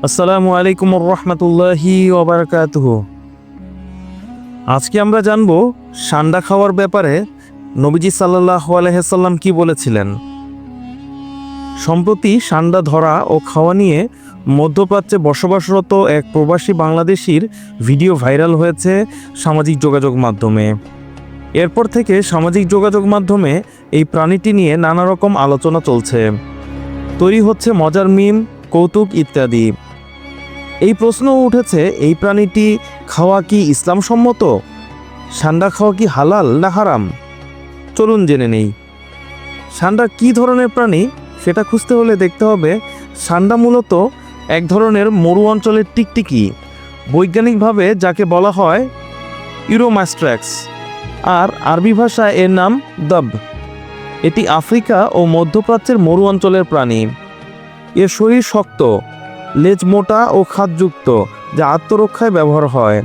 আসসালামু আলাইকুম রহমতুল্লাহি ওবারাকাতুহু। আজকে আমরা জানব সান্ডা খাওয়ার ব্যাপারে নবীজি সাল্লাল্লাহু আলাইহি সাল্লাম কি বলেছিলেন। সম্প্রতি সান্ডা ধরা ও খাওয়া নিয়ে মধ্যপ্রাচ্যে বসবাসরত এক প্রবাসী বাংলাদেশির ভিডিও ভাইরাল হয়েছে সামাজিক যোগাযোগ মাধ্যমে। এরপর থেকে সামাজিক যোগাযোগ মাধ্যমে এই প্রাণীটি নিয়ে নানা রকম আলোচনা চলছে, তৈরি হচ্ছে মজার মিম, কৌতুক ইত্যাদি। এই প্রশ্ন উঠেছে, এই প্রাণীটি খাওয়া কি ইসলাম সম্মত? সান্ডা খাওয়া কি হালাল না হারাম? চলুন জেনে নেই। সান্ডা কি ধরনের প্রাণী সেটা খুঁজতে হলে দেখতে হবে সান্ডা মূলত এক ধরনের মরু অঞ্চলের টিকটিকি, বৈজ্ঞানিকভাবে যাকে বলা হয় ইউরোমাস্ট্রাক্স, আর আরবি ভাষায় এর নাম দব। এটি আফ্রিকা ও মধ্যপ্রাচ্যের মরু অঞ্চলের প্রাণী। এর শরীর শক্ত, লেজ মোটা ও খাদযুক্ত, যা আত্মরক্ষায় ব্যবহার হয়।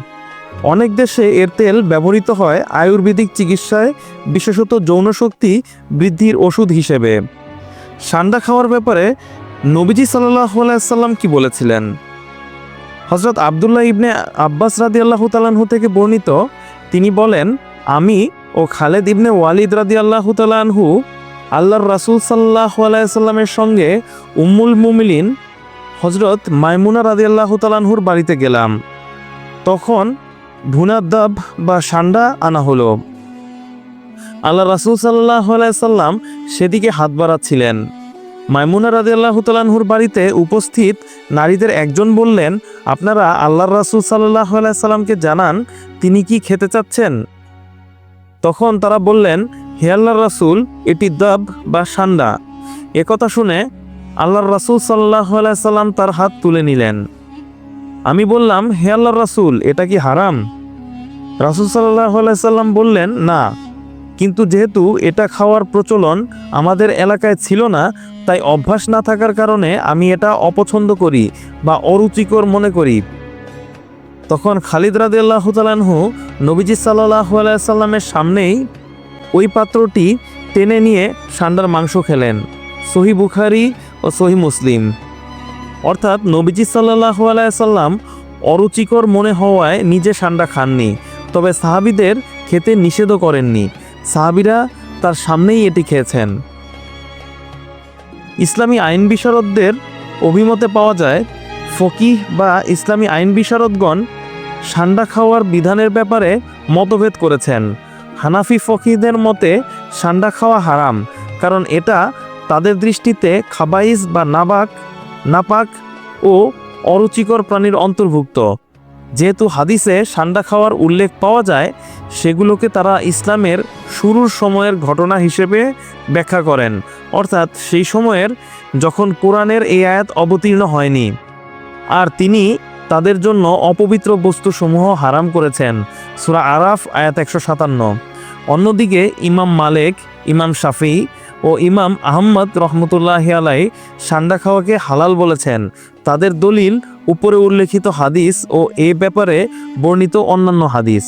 অনেক দেশে এর তেল ব্যবহৃত হয় আয়ুর্বেদিক চিকিৎসায়, বিশেষত যৌনশক্তি বৃদ্ধির ওষুধ হিসেবে। সান্ডা খাওয়ার ব্যাপারে নবীজি সাল্লাল্লাহু আলাইহি সাল্লাম কি বলেছিলেন? হযরত আব্দুল্লাহ ইবনে আব্বাস রাদিয়াল্লাহু তাআলা আনহু থেকে বর্ণিত, তিনি বলেন, আমি ও খালেদ ইবনে ওয়ালিদ রাদিয়াল্লাহু তাআলা আনহু আল্লাহর রাসূল সাল্লাল্লাহু আলাইহি সাল্লামের সঙ্গে উম্মুল মুমিনিন হযরত মাইমুনা রাদিয়াল্লাহু তাআলা আনহুর বাড়িতে গেলাম। তখন ভুনা দাব বা সান্ডা আনা হলো। আল্লাহ রাসূল সাল্লাল্লাহু আলাইহি সাল্লাম সেদিকে হাত বাড়াচ্ছিলেন। মাইমুনা রাদিয়াল্লাহু তাআলা আনহুর বাড়িতে উপস্থিত নারীদের একজন বললেন, আপনারা আল্লাহর রাসূল সাল্লাল্লাহু আলাইহি সাল্লামকে জানান তিনি কি খেতে চাচ্ছেন। তখন তারা বললেন, হে আল্লাহর রাসূল, এটি দাব বা সান্ডা। একথা শুনে আল্লাহর রাসূল সাল্লাল্লাহু আলাইহি সাল্লাম তার হাত তুলে নিলেন। আমি বললাম, হে আল্লাহর রাসূল, এটা কি হারাম? রাসূল সাল্লাল্লাহু আলাইহি সাল্লাম বললেন, না, কিন্তু যেহেতু এটা খাওয়ার প্রচলন আমাদের এলাকায় ছিল না, তাই অভ্যাস না থাকার কারণে আমি এটা অপছন্দ করি বা অরুচিকর মনে করি। তখন খালিদ রাদিয়াল্লাহু তাআলা আনহু নবীজি সাল্লাল্লাহু আলাইহি সাল্লামের সামনেই ওই পাত্রটি টেনে নিয়ে সান্ডার মাংস খেলেন। সহিহ বুখারী ও সহিহ মুসলিম। অর্থাৎ নবীজি সাল্লাল্লাহু আলাইহি সাল্লাম অরুচিকর মনে হওয়ায় নিজে সান্ডা খাননি, তবে সাহাবীদের খেতে নিষেধও করেননি। সাহাবীরা তার সামনেই এটি খেয়েছেন। ইসলামী আইন বিশারদদের অভিমতে পাওয়া যায়, ফকিহ বা ইসলামী আইন বিশারদগণ সান্ডা খাওয়ার বিধানের ব্যাপারে মতভেদ করেছেন। হানাফি ফকিহদের মতে সান্ডা খাওয়া হারাম, কারণ এটা তাদের দৃষ্টিতে খাবাইস বা নাপাক ও অরুচিকর প্রাণীর অন্তর্ভুক্ত। যেহেতু হাদিসে সান্ডা খাওয়ার উল্লেখ পাওয়া যায়, সেগুলোকে তারা ইসলামের শুরুর সময়ের ঘটনা হিসেবে ব্যাখ্যা করেন, অর্থাৎ সেই সময়ের যখন কোরআনের এই আয়াত অবতীর্ণ হয়নি, আর তিনি তাদের জন্য অপবিত্র বস্তুসমূহ হারাম করেছেন। সূরা আরাফ আয়াত 157। অন্যদিকে ইমাম মালিক, ইমাম শাফি ও ইমাম আহমদ রহমতুল্লাহি আলাইহি সান্ডা খাওয়াকে হালাল বলেছেন। তাদের দলিল উপরে উল্লেখিত হাদিস ও এ ব্যাপারে বর্ণিত অন্যান্য হাদিস।